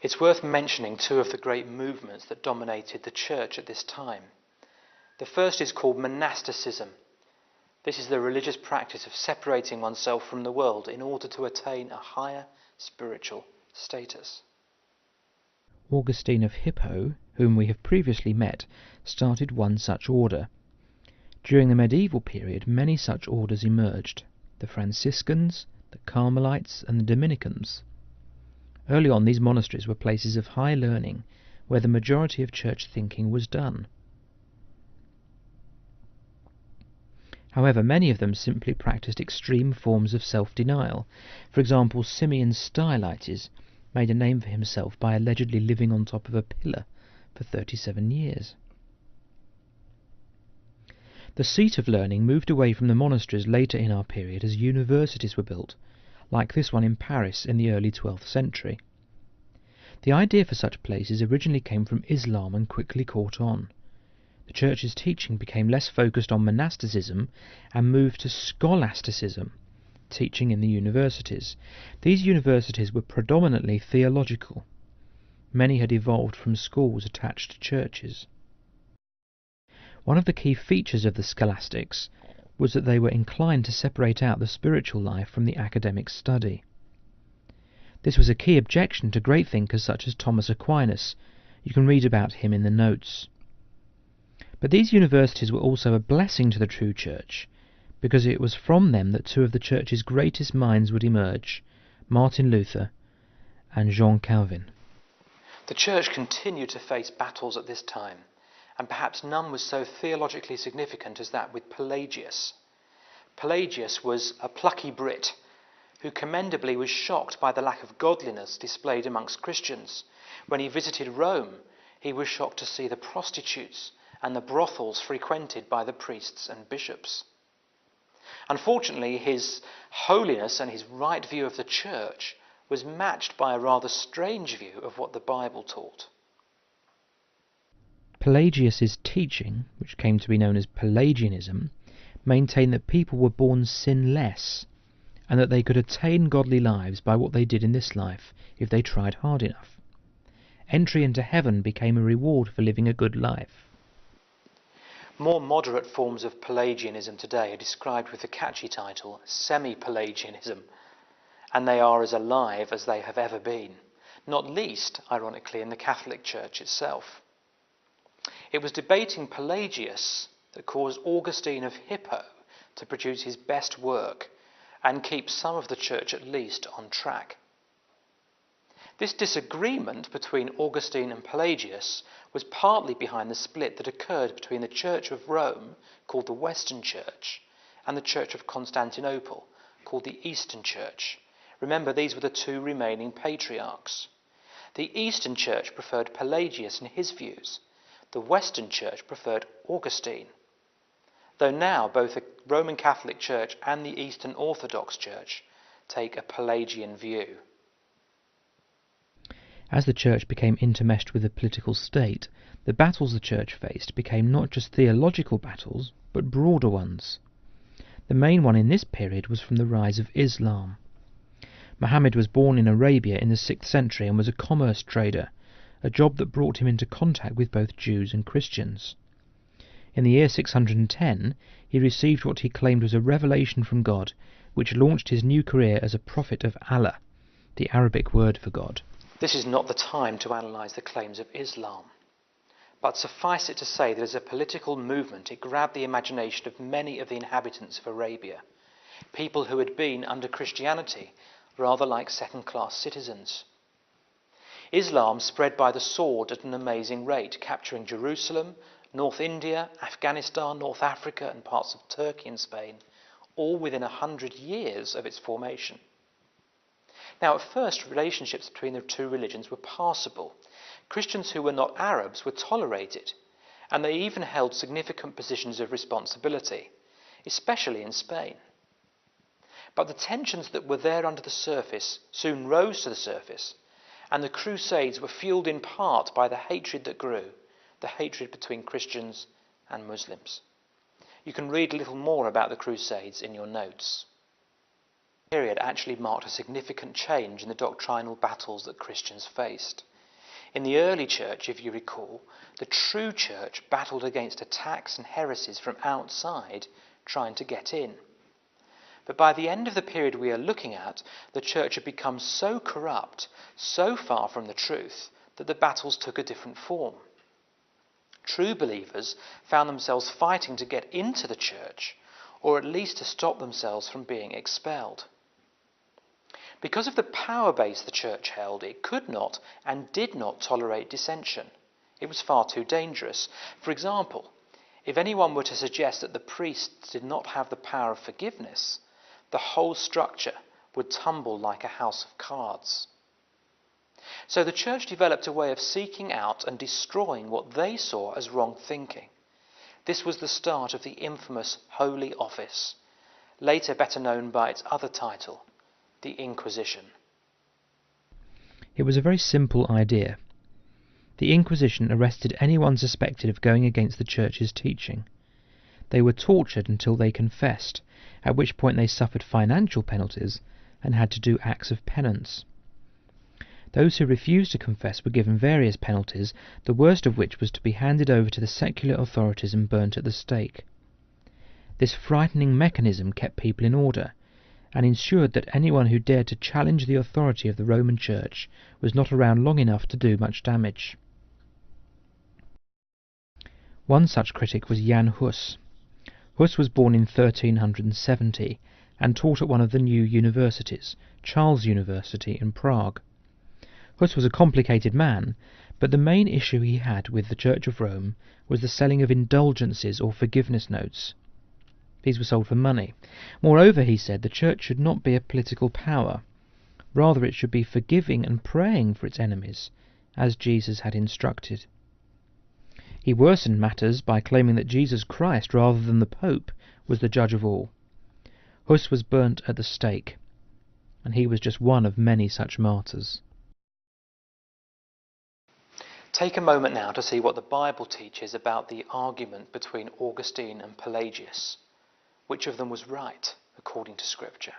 It's worth mentioning two of the great movements that dominated the church at this time. The first is called monasticism. This is the religious practice of separating oneself from the world in order to attain a higher spiritual status. Augustine of Hippo, whom we have previously met, started one such order. During the medieval period, many such orders emerged: the Franciscans, the Carmelites, and the Dominicans. Early on, these monasteries were places of high learning, where the majority of church thinking was done. However, many of them simply practiced extreme forms of self-denial. For example, Simeon Stylites made a name for himself by allegedly living on top of a pillar for 37 years. The seat of learning moved away from the monasteries later in our period as universities were built, like this one in Paris in the early 12th century. The idea for such places originally came from Islam and quickly caught on. The church's teaching became less focused on monasticism and moved to scholasticism, teaching in the universities. These universities were predominantly theological. Many had evolved from schools attached to churches. One of the key features of the scholastics was that they were inclined to separate out the spiritual life from the academic study. This was a key objection to great thinkers such as Thomas Aquinas. You can read about him in the notes. But these universities were also a blessing to the true church, because it was from them that two of the church's greatest minds would emerge, Martin Luther and Jean Calvin. The church continued to face battles at this time, and perhaps none was so theologically significant as that with Pelagius. Pelagius was a plucky Brit who commendably was shocked by the lack of godliness displayed amongst Christians. When he visited Rome, he was shocked to see the prostitutes and the brothels frequented by the priests and bishops. Unfortunately, his holiness and his right view of the church was matched by a rather strange view of what the Bible taught. Pelagius's teaching, which came to be known as Pelagianism, maintained that people were born sinless, and that they could attain godly lives by what they did in this life if they tried hard enough. Entry into heaven became a reward for living a good life. More moderate forms of Pelagianism today are described with the catchy title Semi-Pelagianism, and they are as alive as they have ever been, not least, ironically, in the Catholic Church itself. It was debating Pelagius that caused Augustine of Hippo to produce his best work and keep some of the church at least on track. This disagreement between Augustine and Pelagius was partly behind the split that occurred between the Church of Rome, called the Western Church, and the Church of Constantinople, called the Eastern Church. Remember, these were the two remaining patriarchs. The Eastern Church preferred Pelagius and his views. The Western Church preferred Augustine, though now both the Roman Catholic Church and the Eastern Orthodox Church take a Pelagian view. As the church became intermeshed with the political state, the battles the church faced became not just theological battles, but broader ones. The main one in this period was from the rise of Islam. Muhammad was born in Arabia in the 6th century and was a commerce trader, a job that brought him into contact with both Jews and Christians. In the year 610, he received what he claimed was a revelation from God, which launched his new career as a prophet of Allah, the Arabic word for God. This is not the time to analyse the claims of Islam, but suffice it to say that as a political movement it grabbed the imagination of many of the inhabitants of Arabia, people who had been under Christianity rather like second-class citizens. Islam spread by the sword at an amazing rate, capturing Jerusalem, North India, Afghanistan, North Africa and parts of Turkey and Spain, all within 100 years of its formation. Now, at first, relationships between the two religions were passable. Christians who were not Arabs were tolerated, and they even held significant positions of responsibility, especially in Spain. But the tensions that were there under the surface soon rose to the surface, and the Crusades were fueled in part by the hatred that grew, the hatred between Christians and Muslims. You can read a little more about the Crusades in your notes. period actually marked a significant change in the doctrinal battles that Christians faced. In the early church, if you recall, the true church battled against attacks and heresies from outside trying to get in. But by the end of the period we are looking at, the church had become so corrupt, so far from the truth, that the battles took a different form. True believers found themselves fighting to get into the church, or at least to stop themselves from being expelled. Because of the power base the church held, it could not and did not tolerate dissension. It was far too dangerous. For example, if anyone were to suggest that the priests did not have the power of forgiveness, the whole structure would tumble like a house of cards. So the church developed a way of seeking out and destroying what they saw as wrong thinking. This was the start of the infamous Holy Office, later better known by its other title, the Inquisition. It was a very simple idea. The Inquisition arrested anyone suspected of going against the Church's teaching. They were tortured until they confessed, at which point they suffered financial penalties and had to do acts of penance. Those who refused to confess were given various penalties, the worst of which was to be handed over to the secular authorities and burnt at the stake. This frightening mechanism kept people in order, and ensured that anyone who dared to challenge the authority of the Roman Church was not around long enough to do much damage. One such critic was Jan Hus. Hus was born in 1370 and taught at one of the new universities, Charles University in Prague. Hus was a complicated man, but the main issue he had with the Church of Rome was the selling of indulgences or forgiveness notes. These were sold for money. Moreover, he said, the Church should not be a political power. Rather, it should be forgiving and praying for its enemies, as Jesus had instructed. He worsened matters by claiming that Jesus Christ, rather than the Pope, was the judge of all. Hus was burnt at the stake, and he was just one of many such martyrs. Take a moment now to see what the Bible teaches about the argument between Augustine and Pelagius. Which of them was right, according to Scripture?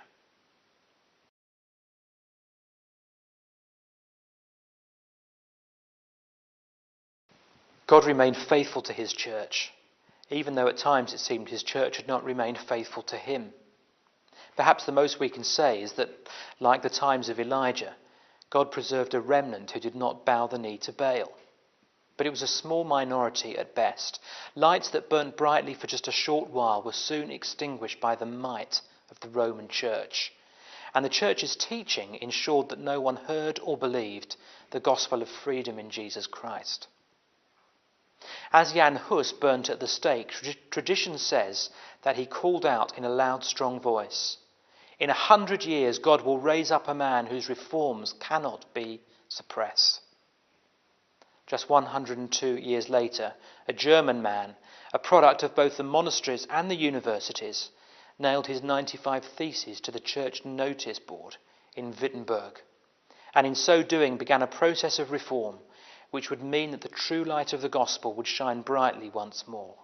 God remained faithful to his church, even though at times it seemed his church had not remained faithful to him. Perhaps the most we can say is that, like the times of Elijah, God preserved a remnant who did not bow the knee to Baal. But it was a small minority at best. Lights that burnt brightly for just a short while were soon extinguished by the might of the Roman Church. And the Church's teaching ensured that no one heard or believed the gospel of freedom in Jesus Christ. As Jan Hus burnt at the stake, tradition says that he called out in a loud, strong voice, "In 100 years God will raise up a man whose reforms cannot be suppressed." Just 102 years later, a German man, a product of both the monasteries and the universities, nailed his 95 theses to the church notice board in Wittenberg, and in so doing began a process of reform which would mean that the true light of the gospel would shine brightly once more.